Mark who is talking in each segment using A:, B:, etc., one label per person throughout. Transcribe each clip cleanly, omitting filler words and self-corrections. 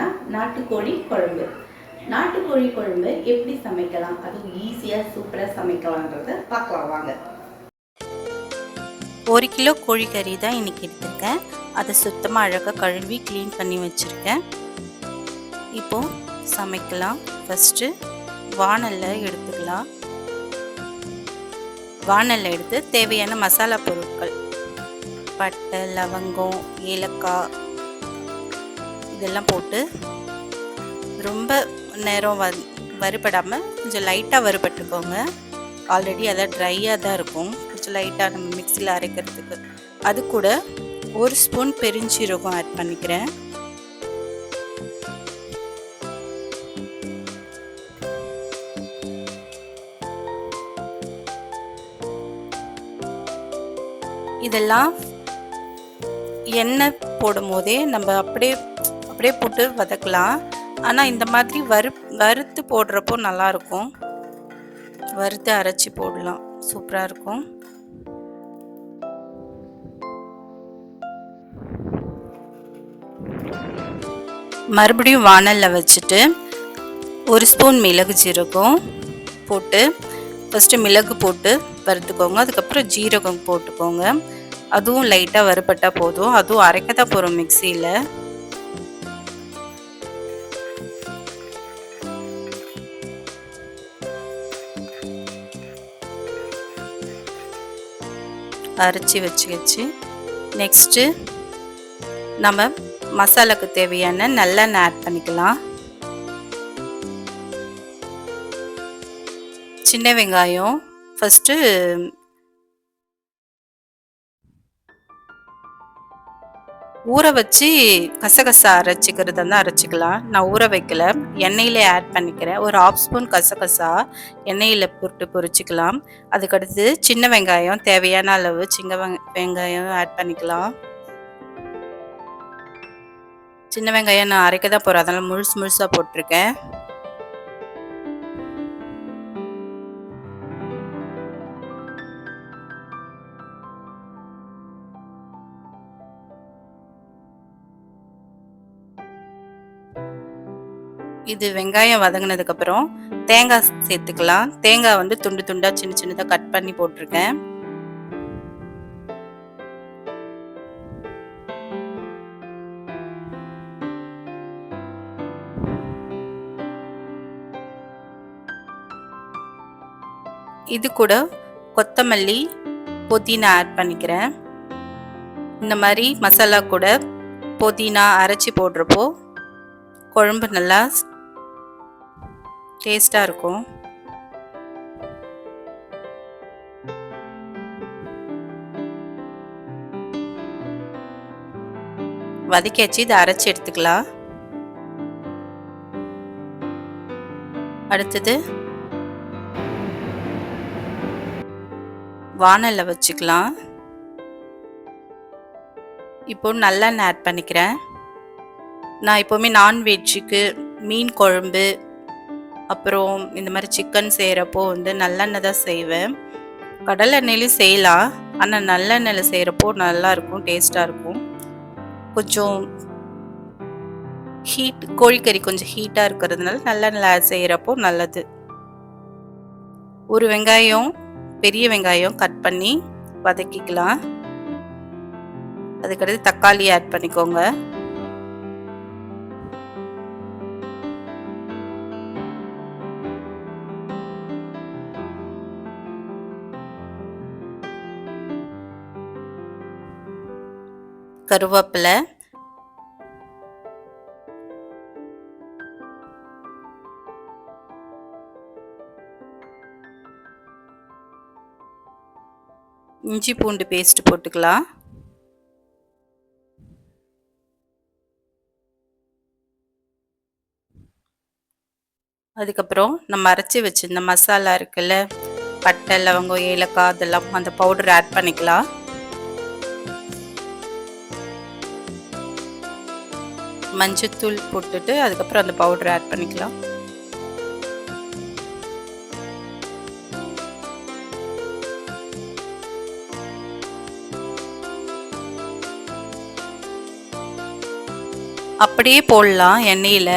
A: பார்த்தீங்கன்னா நாட்டுக்கோழி குழம்பு. நாட்டுக்கோழி குழம்பு எப்படி சமைக்கலாம், அதுவும் ஈஸியாக சூப்பராக சமைக்கலான்றத பார்க்கலாம் வாங்க.
B: 1 கிலோ கோழிக்கறி தான் இன்றைக்கி எடுத்திருக்கேன். அதை சுத்தமாக அழகாக கழுவி க்ளீன் பண்ணி வச்சுருக்கேன். இப்போது சமைக்கலாம். ஃபஸ்ட்டு வாணலில் எடுத்துக்கலாம். வாணலில் எடுத்து தேவையான மசாலா பொருட்கள் பட்டை, லவங்கம், ஏலக்காய் இதெல்லாம் போட்டு ரொம்ப நேரம் வறுபடாமல் கொஞ்சம் லைட்டாக வறுபட்டுக்கோங்க. ஆல்ரெடி அதான் ட்ரையாக தான் இருக்கும். கொஞ்சம் லைட்டாக நம்ம மிக்சியில் அரைக்கிறதுக்கு. அது கூட 1 ஸ்பூன் பெருஞ்சீரகம் ஆட் பண்ணிக்கிறேன். இதெல்லாம் எண்ணெய் போடும் போதே நம்ம அப்படியே போட்டு வதக்கலாம். ஆனால் இந்த மாதிரி வறுத்து போடுறப்போ நல்லாயிருக்கும். வறுத்து அரைச்சி போடலாம், சூப்பராக இருக்கும். மறுபடியும் வாணலில் வச்சுட்டு 1 ஸ்பூன் மிளகு ஜீரகம் போட்டு ஃபஸ்ட்டு மிளகு போட்டு வறுத்துக்கோங்க. அதுக்கப்புறம் ஜீரகம் போட்டுக்கோங்க. அதுவும் லைட்டாக வறுபட்டால் போதும். அதுவும் அரைக்க தான் போகிறோம் மிக்சியில். அரைச்சி வச்சு நெக்ஸ்ட்டு நம்ம மசாலாக்கு தேவையான நல்லெண்ணெய் ஆட் பண்ணிக்கலாம். சின்ன வெங்காயம் ஃபஸ்ட்டு ஊற வச்சு கசகசா அரைச்சிக்கிறதா இருந்தால் அரைச்சிக்கலாம். நான் ஊற வைக்கல, எண்ணெயில் ஆட் பண்ணிக்கிறேன். ஒரு 1/2 ஸ்பூன் கசகசா எண்ணெயில் போட்டு பொரிச்சிக்கலாம். அதுக்கடுத்து சின்ன வெங்காயம் தேவையான அளவு சின்ன வெங்காயம் ஆட் பண்ணிக்கலாம். சின்ன வெங்காயம் நான் அரைக்க தான் போகிறேன், அதனால் முழுசாக போட்டிருக்கேன். இது வெங்காயம் வதங்கினதுக்கப்புறம் தேங்காய் சேர்த்துக்கலாம். தேங்காய் வந்து துண்டு துண்டாக சின்னதாக கட் பண்ணி போட்டிருக்கேன். இது கூட கொத்தமல்லி, புதினா ஆட் பண்ணிக்கிறேன். இந்த மாதிரி மசாலா கூட புதினா அரைச்சி போடுறப்போ குழம்பு நல்லா டேஸ்டாக இருக்கும். வதக்கியாச்சு, இதை அரைச்சி எடுத்துக்கலாம். அடுத்தது வாணலில் வச்சுக்கலாம். இப்போ நல்லெண்ணெய் ஆட் பண்ணிக்கிறேன். நான் எப்போவுமே நான்வெஜ்ஜுக்கு மீன் குழம்பு அப்புறம் இந்த மாதிரி சிக்கன் செய்கிறப்போ வந்து நல்லெண்ணெய் தான் செய்வேன். கடலை எண்ணெயிலையும் செய்யலாம், ஆனால் நல்லெண்ணெயில் செய்கிறப்போ நல்லாயிருக்கும், டேஸ்ட்டாக இருக்கும். கொஞ்சம் கோழிக்கறி கொஞ்சம் ஹீட்டாக இருக்கிறதுனால நல்லெண்ணெயில் செய்கிறப்போ நல்லது. ஒரு வெங்காயம், பெரிய வெங்காயம் கட் பண்ணி வதக்கிக்கலாம். அதுக்கடுத்து தக்காளி ஆட் பண்ணிக்கோங்க. கருவேப்பிலை, இஞ்சி பூண்டு பேஸ்ட் போட்டுக்கலாம். அதுக்கப்புறம் நம்ம அரைச்சி வச்சிருந்த மசாலா இருக்குல்ல, பட்டை, லவங்கம், ஏலக்காய் அதெல்லாம் அந்த பவுடர் ஆட் பண்ணிக்கலாம். மஞ்சத்தூள் போட்டுட்டு அதுக்கப்புறம் அந்த பவுடர் ஆட் பண்ணிக்கலாம். அப்படியே போடலாம் எண்ணெயில்,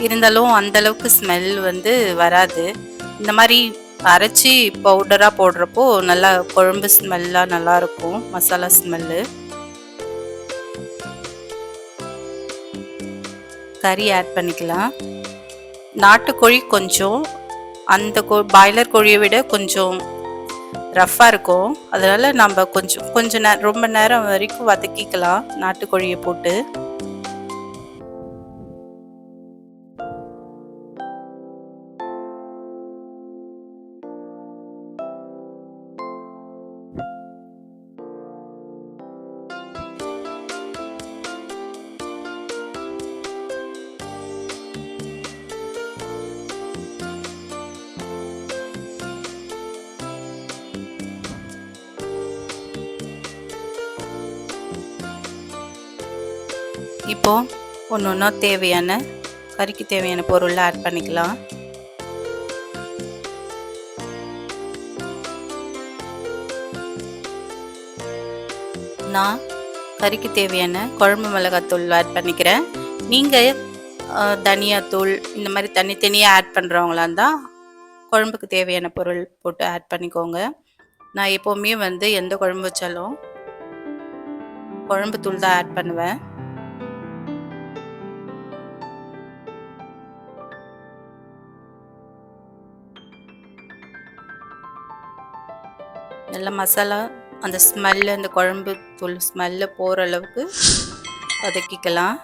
B: இருந்தாலும் அந்தளவுக்கு ஸ்மெல் வந்து வராது. இந்த மாதிரி அரைச்சி பவுடராக போடுறப்போ நல்லா குழம்பு ஸ்மெல்லாக நல்லாயிருக்கும், மசாலா ஸ்மெல்லு. கறி ஆட் பண்ணிக்கலாம். நாட்டுக்கோழி கொஞ்சம் அந்த பாய்லர் கோழியை விட கொஞ்சம் ரஃப்பாக இருக்கும். அதனால் நம்ம கொஞ்சம் ரொம்ப நேரம் வரைக்கும் வதக்கிக்கலாம் நாட்டுக்கோழியை போட்டு. இப்போ ஒன்று ஒன்றா கறிக்கு தேவையான பொருளை ஆட் பண்ணிக்கலாம். நான் கறிக்கு தேவையான குழம்பு மிளகாத்தூள் ஆட் பண்ணிக்கிறேன். நீங்கள் தனியாத்தூள் இந்த மாதிரி தனித்தனியாக ஆட் பண்ணுறவங்களா இருந்தால் குழம்புக்கு தேவையான பொருள் போட்டு ஆட் பண்ணிக்கோங்க. நான் எப்போவுமே வந்து எந்த குழம்பு வச்சாலும் குழம்பு தூள் தான் ஆட் பண்ணுவேன். நல்ல மசாலா அந்த ஸ்மெல்லு, அந்த குழம்பு தூள் ஸ்மெல்லு போகிற அளவுக்கு வதக்கிக்கலாம்.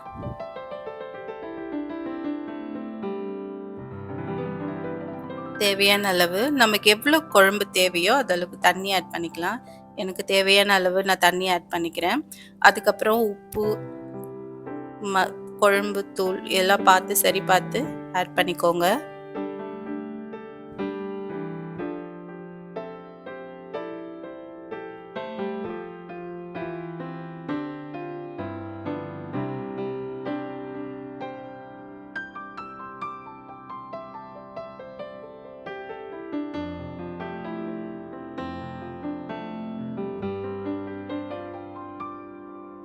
B: தேவையான அளவு நமக்கு எவ்வளோ குழம்பு தேவையோ அதளவுக்கு தண்ணி ஆட் பண்ணிக்கலாம். எனக்கு தேவையான அளவு நான் தண்ணி ஆட் பண்ணிக்கிறேன். அதுக்கப்புறம் உப்பு, குழம்பு தூள் எல்லாம் பார்த்து சரி பார்த்து ஆட் பண்ணிக்கோங்க.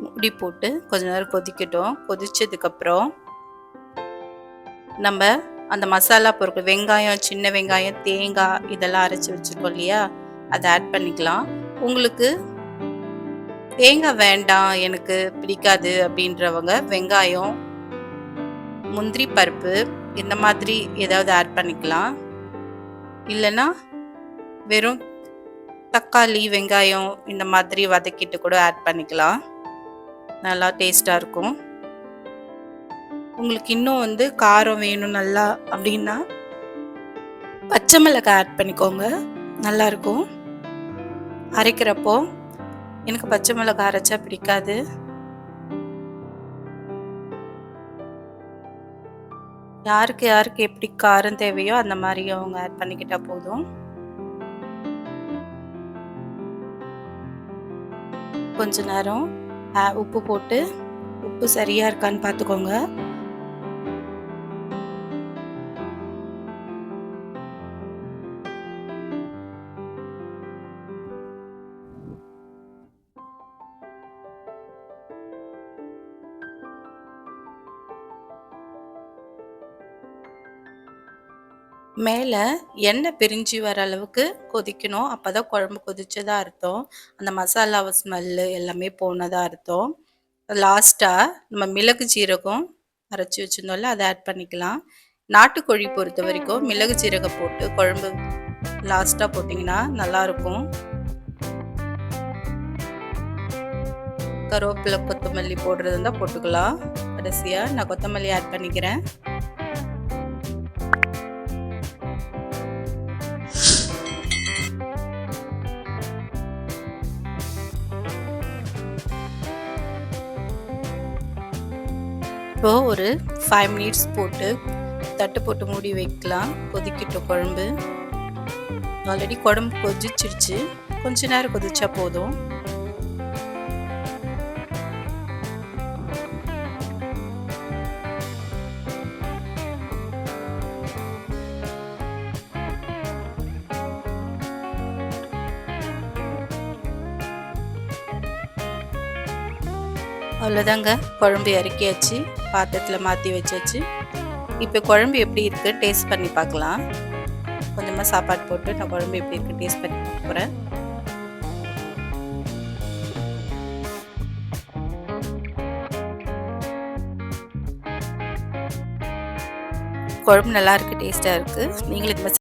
B: மூடி போட்டு கொஞ்ச நேரம் கொதிக்கட்டும். கொதிச்சதுக்கப்புறம் நம்ம அந்த மசாலா பொருட்கள் வெங்காயம், சின்ன வெங்காயம், தேங்காய் இதெல்லாம் அரைச்சி வச்சுருக்கோம் இல்லையா, அதை ஆட் பண்ணிக்கலாம். உங்களுக்கு தேங்காய் வேண்டாம், எனக்கு பிடிக்காது அப்படின்றவங்க வெங்காயம், முந்திரி பருப்பு இந்த மாதிரி ஏதாவது ஆட் பண்ணிக்கலாம். இல்லைன்னா வெறும் தக்காளி, வெங்காயம் இந்த மாதிரி வதக்கிட்டு கூட ஆட் பண்ணிக்கலாம். நல்லா டேஸ்ட்டாக இருக்கும். உங்களுக்கு இன்னும் வந்து காரம் வேணும் நல்லா அப்படின்னா பச்சை மிளகாய் ஆட் பண்ணிக்கோங்க, நல்லாயிருக்கும். அரைக்கிறப்போ எனக்கு பச்சை மிளகாய் அரைச்சா பிடிக்காது. யாருக்கு யாருக்கு எப்படி காரம் தேவையோ அந்த மாதிரி அவங்க ஆட் பண்ணிக்கிட்டா போதும். கொஞ்ச நேரம் உப்பு போட்டு உப்பு சரியா இருக்கான்னு பார்த்துக்கோங்க. மேலே எண்ணெய் பிரிஞ்சு வர அளவுக்கு கொதிக்கணும். அப்போ தான் குழம்பு கொதிச்சதா அர்த்தம். அந்த மசாலாவை ஸ்மெல்லு எல்லாமே போனதாக அர்த்தம். லாஸ்ட்டாக நம்ம மிளகு ஜீரகம் அரைச்சி வச்சுருந்தோம்ல அதை ஆட் பண்ணிக்கலாம். நாட்டுக்கோழி பொறுத்த வரைக்கும் மிளகு ஜீரகம் போட்டு குழம்பு லாஸ்ட்டாக போட்டிங்கன்னா நல்லாயிருக்கும். கருவேப்பிலை, கொத்தமல்லி போடுறது இருந்தால் போட்டுக்கலாம். கடைசியாக நான் கொத்தமல்லி ஆட் பண்ணிக்கிறேன். இப்போ ஒரு 5 மினிட்ஸ் போட்டு தட்டு போட்டு மூடி வைக்கலாம். கொதிக்கட்டும் குழம்பு. ஆல்ரெடி குழம்பு கொதிச்சிருச்சு, கொஞ்ச நேரம் கொதிச்சா போதும். அவ்வளோதாங்க, குழம்பு இறக்கியாச்சு, பாத்திரத்தில் மாற்றி வச்சாச்சு. இப்போ குழம்பு எப்படி இருக்குது டேஸ்ட் பண்ணி பார்க்கலாம். கொஞ்சமாக சாப்பாடு போட்டு நான் குழம்பு எப்படி இருக்குது டேஸ்ட் பண்ணி பார்க்க போகிறேன். குழம்பு நல்லா இருக்குது, டேஸ்ட்டாக இருக்குது. நீங்களும் இது மாதிரி